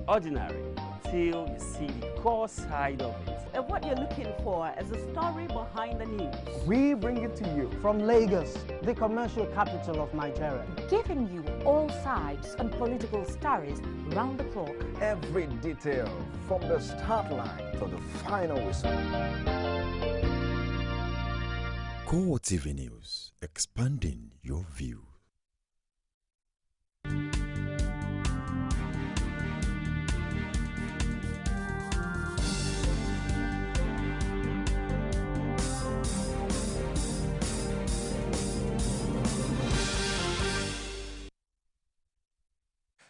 ordinary till you see the core side of it. And what you're looking for is the story behind the news. We bring it to you from Lagos, the commercial capital of Nigeria. Giving you all sides and political stories round the clock. Every detail from the start line to the final whistle. CoreTV News, expanding your view.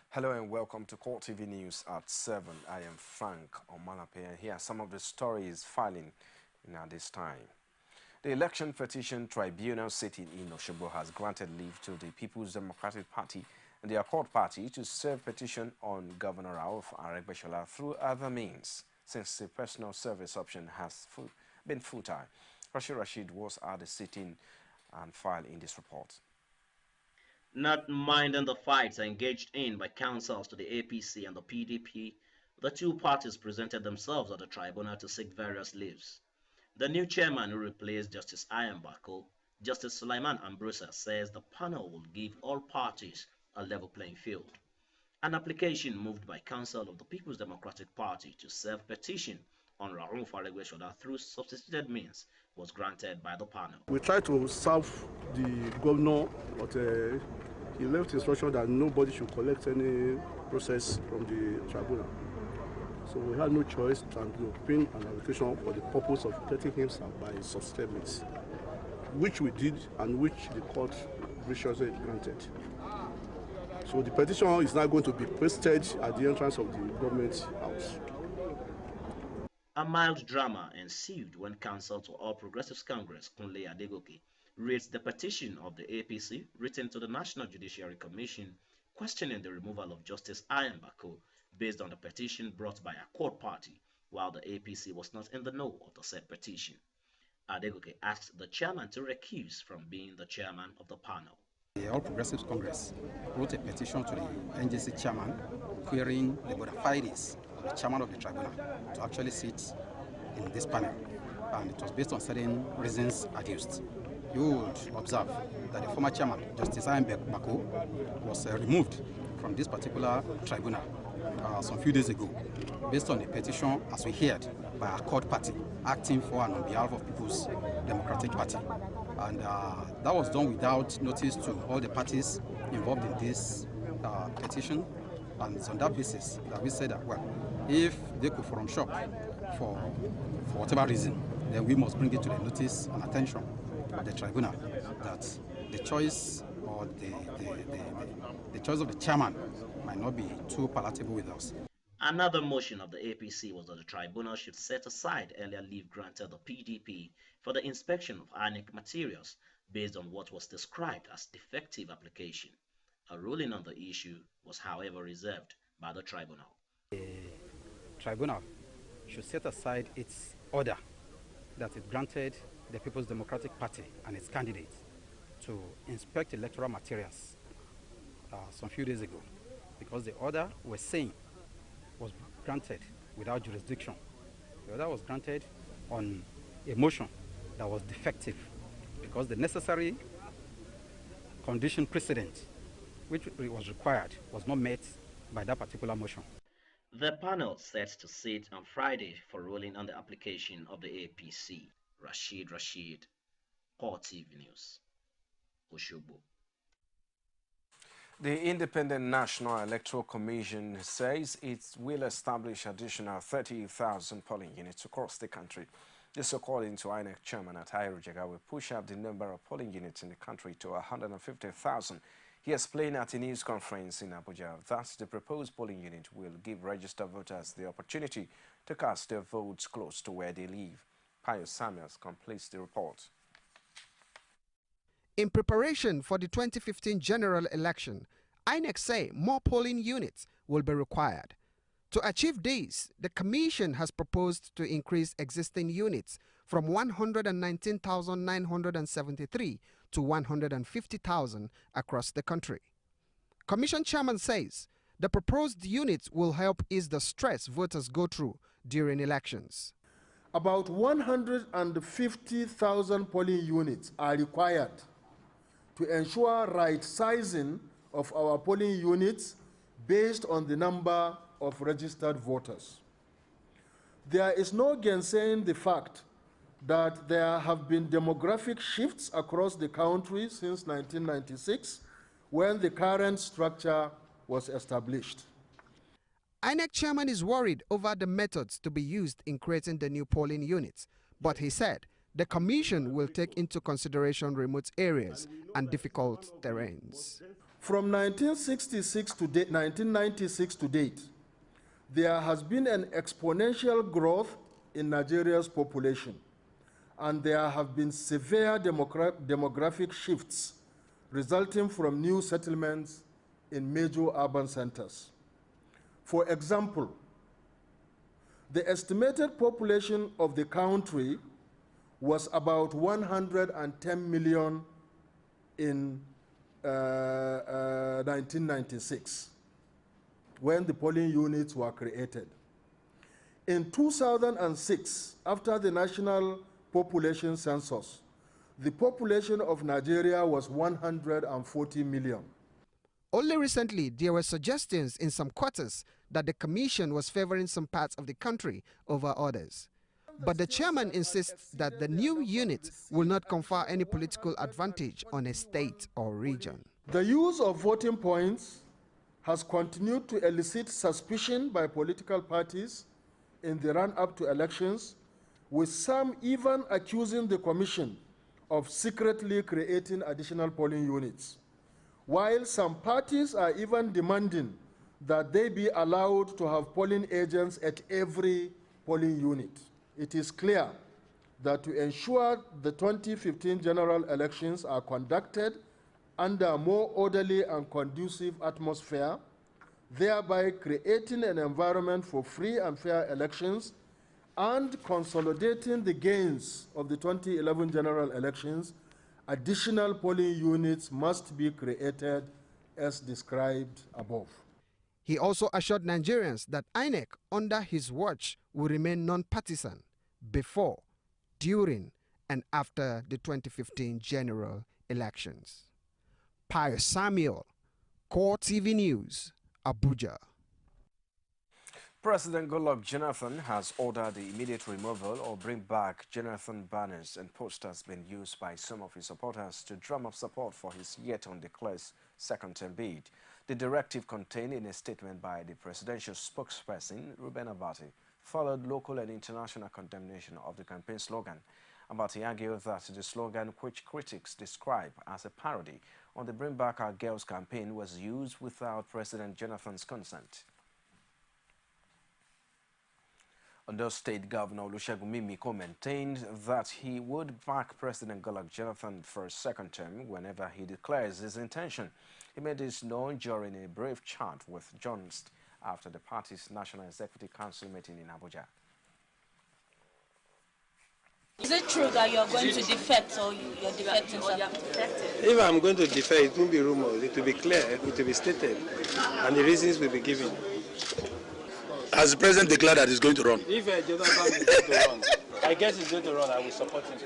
Hello and welcome to CoreTV News at 7. I am Frank Omalape, and here are some of the stories filing at this time. The Election Petition Tribunal sitting in Osogbo has granted leave to the People's Democratic Party and the Accord Party to serve petition on Governor Rauf Aregbesola through other means, since the personal service option has been futile. Rashid was at the sitting and filed in this report. Not minding the fights engaged in by councils to the APC and the PDP, the two parties presented themselves at the tribunal to seek various leaves. The new chairman who replaced Justice Ayambako, Justice Sulaiman Ambrosa, says the panel will give all parties a level playing field. An application moved by council of the People's Democratic Party to serve petition on Rauf Aregbesola through substituted means was granted by the panel. We tried to serve the governor, but he left instruction that nobody should collect any process from the tribunal. So we had no choice than to pin an application for the purpose of getting him served by substituted means, which we did and which the court graciously granted. So the petition is now going to be posted at the entrance of the government house. A mild drama ensued when counsel to All Progressives Congress, Kunle Adegoke, raised the petition of the APC written to the National Judiciary Commission questioning the removal of Justice Ayambako based on the petition brought by Accord Party, while the APC was not in the know of the said petition. Adegoke asked the chairman to recuse from being the chairman of the panel. The All Progressives Congress wrote a petition to the NJC chairman querying the bona fides of the chairman of the tribunal to actually sit in this panel, and it was based on certain reasons adduced. You would observe that the former chairman, Justice Ayambako, was removed from this particular tribunal some few days ago, based on the petition, as we heard, by Accord Party, acting for and on behalf of People's Democratic Party. And that was done without notice to all the parties involved in this petition. And it's on that basis that we said that, well, if they could forum shop for whatever reason, then we must bring it to the notice and attention of the tribunal that the choice or the choice of the chairman might not be too palatable with us. Another motion of the APC was that the tribunal should set aside earlier leave granted the PDP for the inspection of INEC materials based on what was described as defective application. A ruling on the issue was, however, reserved by the tribunal. The tribunal should set aside its order that it granted the People's Democratic Party and its candidates to inspect electoral materials some few days ago, because the order we're saying was granted without jurisdiction. The order was granted on a motion that was defective because the necessary condition precedent which was required was not met by that particular motion. The panel set to sit on Friday for ruling on the application of the APC. Rashid, CoreTV News, Osogbo. The Independent National Electoral Commission says it will establish additional 30,000 polling units across the country. This, according to INEC Chairman Atahiru Jega, will push up the number of polling units in the country to 150,000. He explained at a news conference in Abuja that the proposed polling unit will give registered voters the opportunity to cast their votes close to where they live. Pius Samuels completes the report. In preparation for the 2015 general election, INEC say more polling units will be required. To achieve this, the Commission has proposed to increase existing units from 119,973 to 150,000 across the country. Commission Chairman says The proposed units will help ease the stress voters go through during elections. About 150,000 polling units are required to ensure right sizing of our polling units based on the number of registered voters. There is no gainsaying the fact that there have been demographic shifts across the country since 1996, when the current structure was established. INEC chairman is worried over the methods to be used in creating the new polling units, but he said the commission will take into consideration remote areas and difficult terrains. From 1996 to date, there has been an exponential growth in Nigeria's population, and there have been severe demographic shifts resulting from new settlements in major urban centers. For example, the estimated population of the country was about 110 million in 1996, when the polling units were created. In 2006, after the national population census, the population of Nigeria was 140 million. Only recently, there were suggestions in some quarters that the commission was favoring some parts of the country over others. But the chairman insists that the new unit will not confer any political advantage on a state or region. The use of voting points has continued to elicit suspicion by political parties in the run-up to elections, with some even accusing the commission of secretly creating additional polling units, while some parties are even demanding that they be allowed to have polling agents at every polling unit. It is clear that to ensure the 2015 general elections are conducted under a more orderly and conducive atmosphere, thereby creating an environment for free and fair elections and consolidating the gains of the 2011 general elections, additional polling units must be created as described above. He also assured Nigerians that INEC, under his watch, will remain non-partisan before, during, and after the 2015 general elections. Pius Samuel, CoreTV News, Abuja. President Goodluck Jonathan has ordered the immediate removal or bring back Jonathan banners and posters being used by some of his supporters to drum up support for his yet-undeclared second-term bid. The directive contained in a statement by the presidential spokesperson, Reuben Abati, followed local and international condemnation of the campaign slogan. Abati argued that the slogan, which critics describe as a parody on the Bring Back Our Girls campaign, was used without President Jonathan's consent. Ondo State Governor Olusegun Mimiko maintained that he would back President Goodluck Jonathan for a second term whenever he declares his intention. He made this known during a brief chat with journalists after the party's National Executive Council meeting in Abuja. Is it true that you are going to defect or you're defecting something? If I'm going to defect, it won't be rumors. It will be clear, it will be stated, and the reasons will be given. Has the president declared that he's going to run? If Jonathan is going to run, I guess he's going to run, I will support him.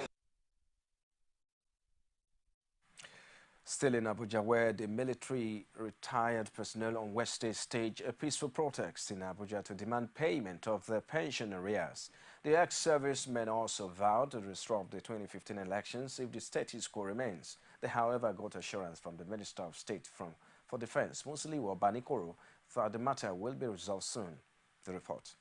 Still in Abuja, where the military retired personnel on Wednesday staged a peaceful protest in Abuja to demand payment of their pension arrears. The ex-servicemen also vowed to disrupt the 2015 elections if the status quo remains. They, however, got assurance from the Minister of State for Defense, Musiliu Obanikoro, that the matter will be resolved soon. The report.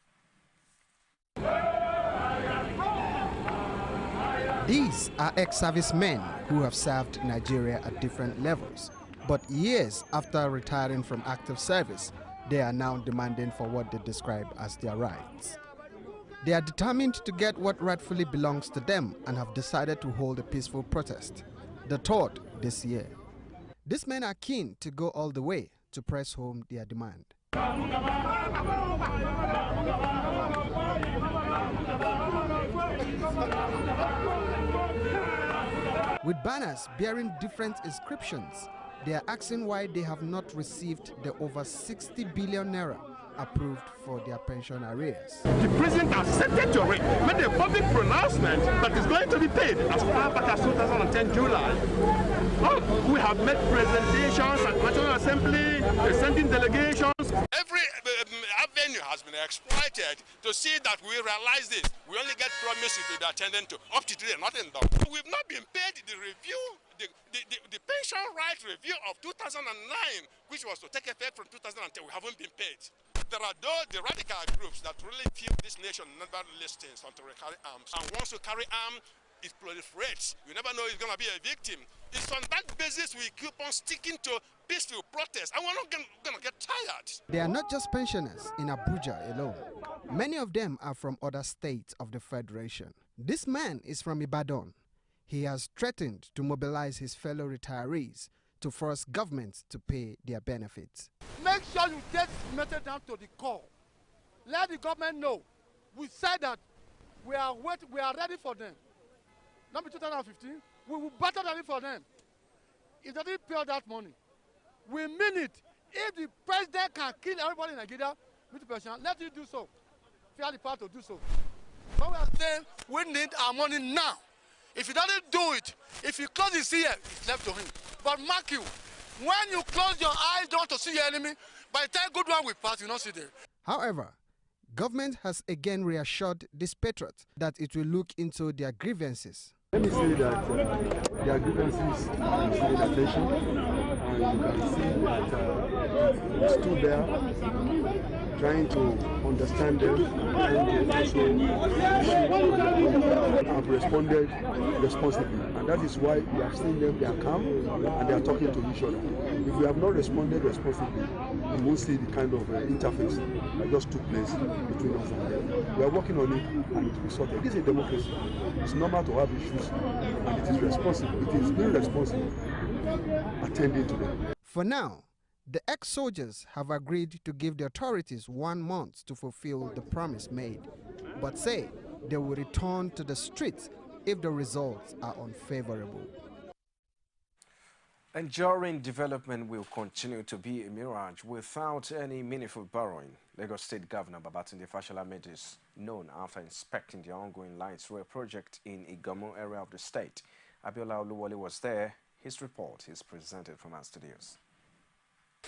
These are ex-servicemen who have served Nigeria at different levels, but years after retiring from active service, they are now demanding for what they describe as their rights. They are determined to get what rightfully belongs to them and have decided to hold a peaceful protest, the third this year. These men are keen to go all the way to press home their demand. With banners bearing different inscriptions, They are asking why they have not received the over 60 billion naira approved for their pension arrears. The president has accepted to made a public pronouncement that is going to be paid as far back as 2010 July. We have made presentations at National Assembly, sending delegations. Every avenue has been exploited to see that we realize this. We only get promises to be attended to. Up to today, nothing done. We've not been paid the review, the pension right review of 2009, which was to take effect from 2010. We haven't been paid. There are those, the radical groups that really feel this nation never listens until we carry arms. And once we carry arms, it proliferates. You never know it's going to be a victim. It's on that basis we keep on sticking to peaceful protests, and we're not going to get tired. They are not just pensioners in Abuja alone. Many of them are from other states of the Federation. This man is from Ibadan. He has threatened to mobilize his fellow retirees to force governments to pay their benefits. Make sure you get this message down to the core. Let the government know. We said that we are ready for them. Not in 2015, we will battle ready for them. If they didn't pay all that money, we mean it. If the president can kill everybody in Nigeria with the pension, let him do so. If he has the power to do so. But we are saying we need our money now. If he doesn't do it, if he closes his ear, it's left to him. But mark you, when you close your eyes down to see your enemy, by the time good one will pass, you don't see them. However, government has again reassured these patriots that it will look into their grievances. Let me say that their grievances are receiving attention, and you can see that we stood there trying to understand them and also have responded responsibly. And that is why we have seen them, they are calm and they are talking to each other. If we have not responded responsibly, we won't see the kind of interface that just took place between us and them. We are working on it and it will be sorted. This is a democracy. It's normal to have issues and it is responsible. It is being responsible attending to them. For now, the ex-soldiers have agreed to give the authorities 1 month to fulfill the promise made, but say they will return to the streets if the results are unfavorable. Enduring development will continue to be a mirage without any meaningful borrowing. Lagos State Governor Babatunde Fashola made this known after inspecting the ongoing light rail project in Igamo area of the state. Abiola Oluwole was there. His report is presented from our studios.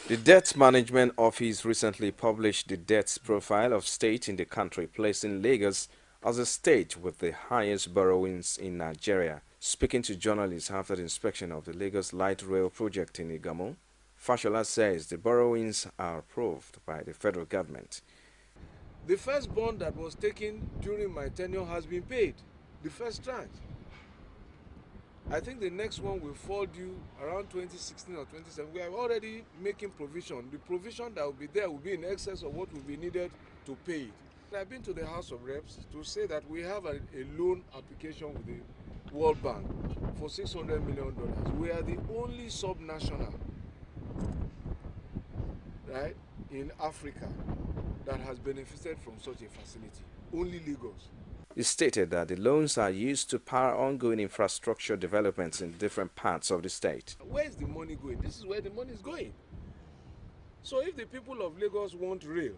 The Debt Management Office recently published the debt profile of state in the country, placing Lagos as a state with the highest borrowings in Nigeria. Speaking to journalists after the inspection of the Lagos Light Rail project in Igamo, Fashola says the borrowings are approved by the federal government. The first bond that was taken during my tenure has been paid, the first tranche. I think the next one will fall due around 2016 or 2017. We are already making provision. The provision that will be there will be in excess of what will be needed to pay it. I've been to the House of Reps to say that we have a loan application with the World Bank for $600 million. We are the only sub-national, right, in Africa that has benefited from such a facility. Only Lagos. He stated that the loans are used to power ongoing infrastructure developments in different parts of the state. Where is the money going? This is where the money is going. So if the people of Lagos want rail,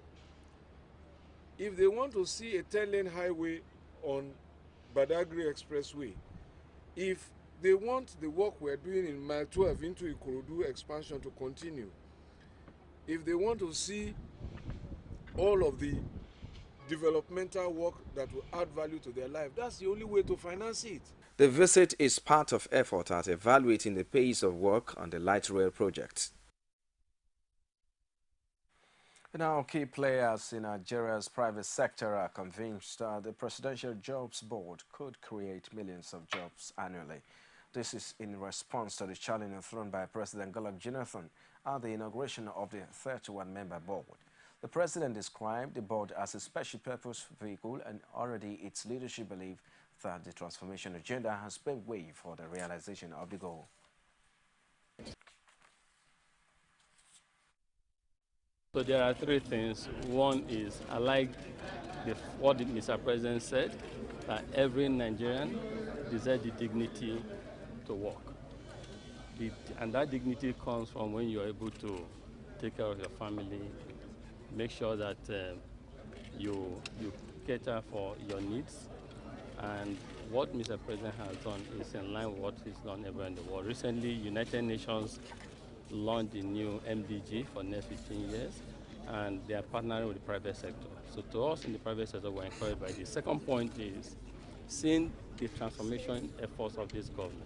if they want to see a 10-lane highway on Badagry Expressway, if they want the work we're doing in Mile 12 into Ikorodu expansion to continue, if they want to see all of the developmental work that will add value to their life, that's the only way to finance it. The visit is part of effort at evaluating the pace of work on the light rail project. Now, key players in Nigeria's private sector are convinced the Presidential Jobs Board could create millions of jobs annually. This is in response to the challenge thrown by President Goodluck Jonathan at the inauguration of the 31-member board. The president described the board as a special purpose vehicle, and already its leadership believe that the transformation agenda has paved way for the realization of the goal. So there are three things. One is, I like what Mr. President said, that every Nigerian deserves the dignity to work. And that dignity comes from when you're able to take care of your family, make sure that you cater for your needs. And what Mr. President has done is in line with what is done everywhere in the world. Recently, United Nations launched a new MDG for the next 15 years, and they are partnering with the private sector. So to us in the private sector, we're encouraged by this. Second point is seeing the transformation efforts of this government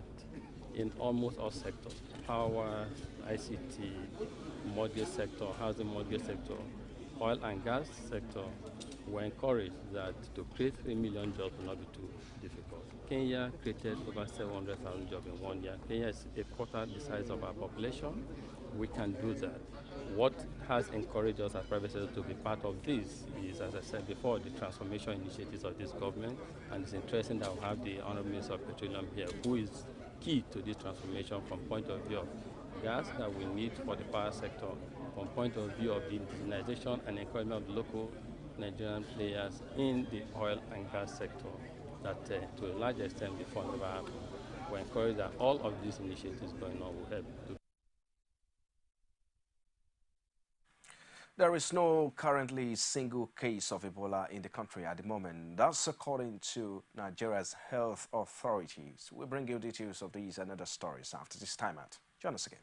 in almost all sectors: power, ICT, mortgage sector, housing mortgage sector, oil and gas sector. We're encouraged that to create 3 million jobs will not be too difficult. Kenya created over 700,000 jobs in 1 year. Kenya is a quarter the size of our population. We can do that. What has encouraged us as private sector to be part of this is, as I said before, the transformation initiatives of this government, and it's interesting that we have the Honorable Minister of Petroleum here, who is key to this transformation from point of view of gas that we need for the power sector, from point of view of the digitization and encouragement of local Nigerian players in the oil and gas sector that to a large extent before never happened. We're encouraged that all of these initiatives going on will help. There is no currently single case of Ebola in the country at the moment. That's according to Nigeria's health authorities. We'll bring you details of these and other stories after this time out. Join us again.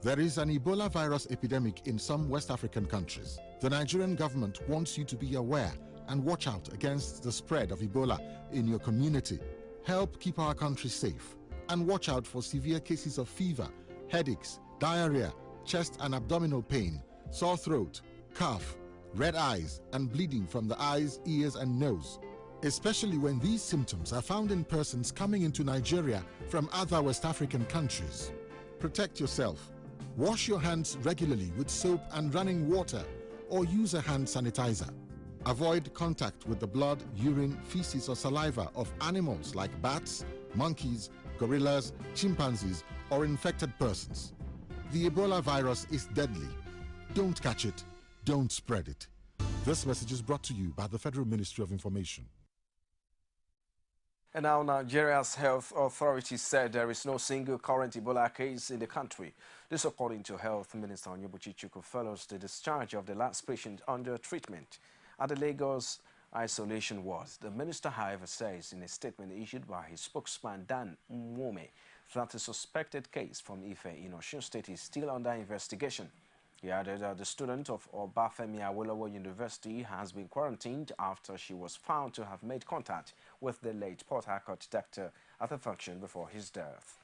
There is an Ebola virus epidemic in some West African countries. The Nigerian government wants you to be aware and watch out against the spread of Ebola in your community. Help keep our country safe and watch out for severe cases of fever, headaches, diarrhea, chest and abdominal pain, sore throat, cough, red eyes, and bleeding from the eyes, ears, and nose, especially when these symptoms are found in persons coming into Nigeria from other West African countries. Protect yourself. Wash your hands regularly with soap and running water, or use a hand sanitizer. Avoid contact with the blood, urine, feces, or saliva of animals like bats, monkeys, gorillas, chimpanzees, or infected persons. The Ebola virus is deadly. Don't catch it. Don't spread it. This message is brought to you by the Federal Ministry of Information. And now Nigeria's health authorities said there is no single current Ebola case in the country. This according to Health Minister Onyebuchi Chukwu follows the discharge of the last patient under treatment at the Lagos isolation ward. The minister, however, says in a statement issued by his spokesman Dan Mwome that a suspected case from Ife in Osun State is still under investigation. He added that the student of Obafemi Awolowo University has been quarantined after she was found to have made contact with the late Port Harcourt doctor at a function before his death.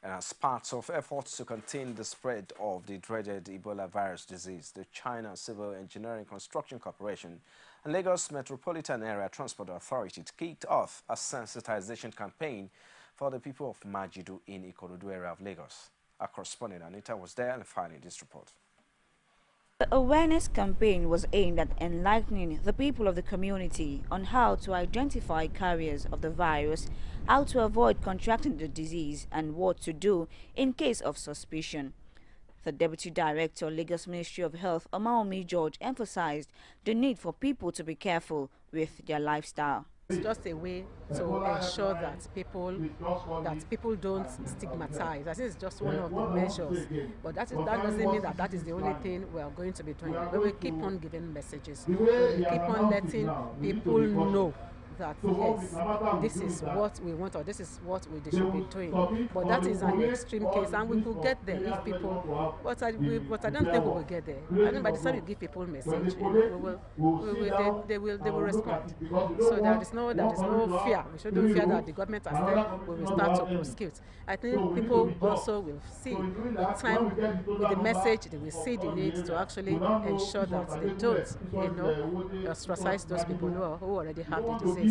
And as part of efforts to contain the spread of the dreaded Ebola virus disease, the China Civil Engineering Construction Corporation and Lagos Metropolitan Area Transport Authority kicked off a sensitization campaign for the people of Majidu in Ikorodu area of Lagos. Our correspondent Anita was there and filing this report. The awareness campaign was aimed at enlightening the people of the community on how to identify carriers of the virus, how to avoid contracting the disease, and what to do in case of suspicion. The Deputy Director, Lagos Ministry of Health, Omaomi George, emphasized the need for people to be careful with their lifestyle. It's just a way to ensure that people don't stigmatize. I think it's just one of the measures, but that doesn't mean that is the only thing we are going to be doing. We will keep on giving messages. We will keep on letting people know that yes, this is what we want or this is what we should be doing. But that is an extreme case, and we could get there if people. But I don't think we will get there. I think by the time you give people a message, they will respond. So there is no fear. We shouldn't fear that the government has said we will start to prosecute. I think people also will see with time, with the message, they will see the need to actually ensure that they don't, ostracize those people who already have the disease.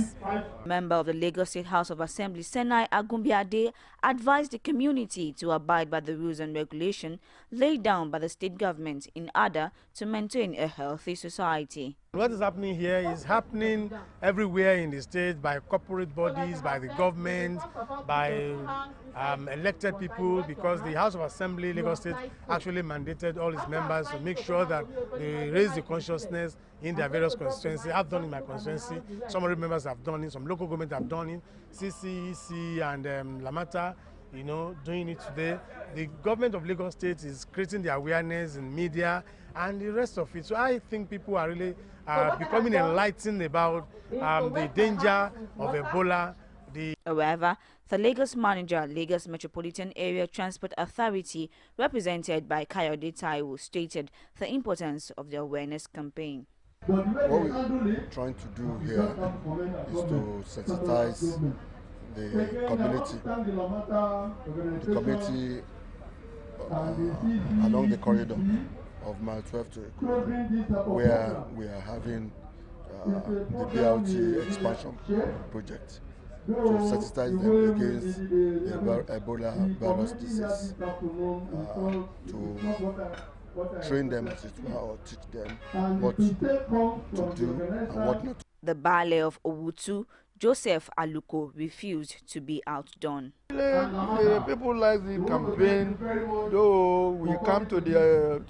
Member of the Lagos State House of Assembly, Senai Agumbiade, advised the community to abide by the rules and regulations laid down by the state government in order to maintain a healthy society. What is happening here is happening everywhere in the state by corporate bodies, by the government, by elected people, because the House of Assembly, Lagos State, actually mandated all its members to make sure that they raise the consciousness in their various constituencies. I've done in my constituency. Some of the members Lagos have done it, some local government have done it, CCEC and Lamata, you know, doing it today. The government of Lagos State is creating the awareness in media and the rest of it. So I think people are really becoming enlightened about the danger of Ebola. However, the Lagos manager, Lagos Metropolitan Area Transport Authority, represented by Kayode Taiwo, stated the importance of the awareness campaign. What we're trying to do here is to sensitize the community along the corridor of Mile 12 to Ikoyi, where we are having the BLT expansion project to sensitize them against the Ebola virus disease, to train them as it were, or teach them what to do and what not to. The Baale of Owutu, Joseph Aluko, refused to be outdone. The people like the campaign, though we come to the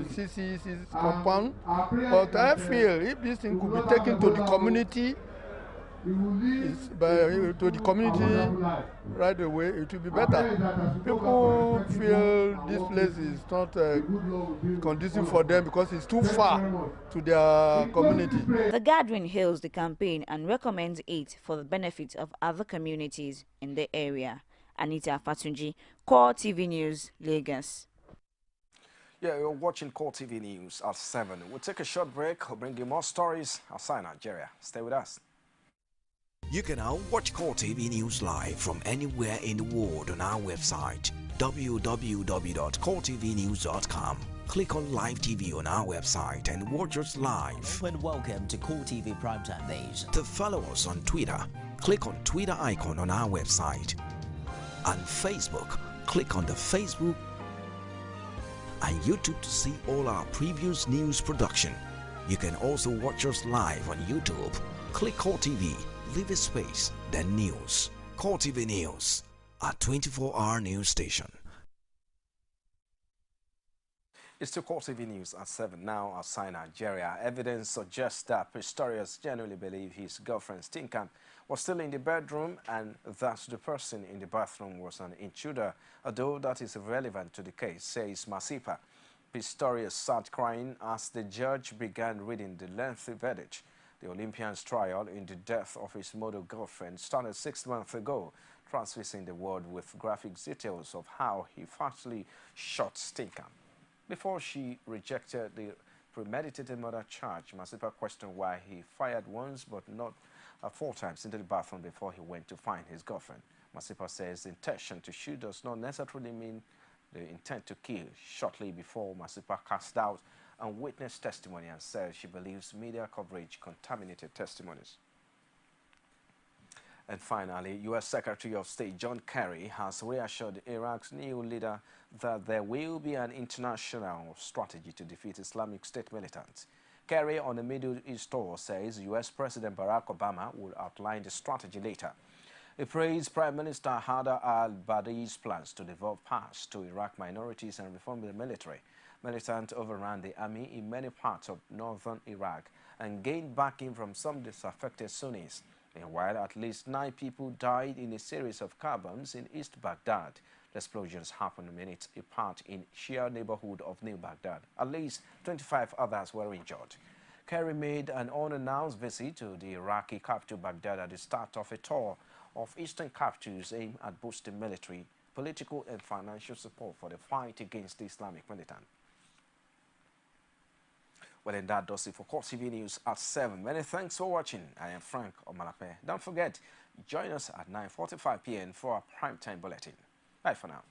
CCC's compound, but I feel if this thing could be taken to the community, right away, it will be better. People feel this place is not conducive for them because it's too far to their community. The gathering hails the campaign and recommends it for the benefit of other communities in the area. Anita Fatunji, CoreTV News, Lagos. Yeah, you're watching CoreTV News at 7. We'll take a short break. We'll bring you more stories outside Nigeria. Stay with us. You can now watch CoreTV News live from anywhere in the world on our website www.coretvnews.com. Click on Live TV on our website and watch us live. And welcome to CoreTV Primetime News. To follow us on Twitter, click on Twitter icon on our website. On Facebook, click on the Facebook and YouTube to see all our previous news production. You can also watch us live on YouTube. Click CoreTV, leave a space, then News. CoreTV News, a 24-hour news station. It's still CoreTV News at 7 now outside Nigeria. Evidence suggests that Pistorius genuinely believed his girlfriend Stinkam was still in the bedroom and that the person in the bathroom was an intruder, although that is irrelevant to the case, says Masipa. Pistorius sat crying as the judge began reading the lengthy verdict. The Olympian's trial in the death of his model girlfriend started 6 months ago, transfixing the world with graphic details of how he fatally shot Stinkam. Before she rejected the premeditated murder charge, Masipa questioned why he fired once but not 4 times into the bathroom before he went to find his girlfriend. Masipa says the intention to shoot does not necessarily mean the intent to kill. Shortly before, Masipa cast out and witness testimony and said she believes media coverage contaminated testimonies. And finally, U.S. Secretary of State John Kerry has reassured Iraq's new leader that there will be an international strategy to defeat Islamic State militants. Kerry on the Middle East tour says U.S. President Barack Obama will outline the strategy later. He praised Prime Minister Haider al-Abadi's plans to develop paths to Iraq minorities and reform the military. Militants overran the army in many parts of northern Iraq and gained backing from some disaffected Sunnis. Meanwhile, at least 9 people died in a series of car bombs in East Baghdad. The explosions happened minutes apart in Shia neighborhood of New Baghdad. At least 25 others were injured. Kerry made an unannounced visit to the Iraqi capital Baghdad at the start of a tour of eastern capitals aimed at boosting military, political and financial support for the fight against the Islamic militant. Well, and that does it for CoreTV News at 7. Many thanks for watching. I am Frank Omalape. Don't forget, join us at 9:45 p.m. for our primetime bulletin. Bye for now.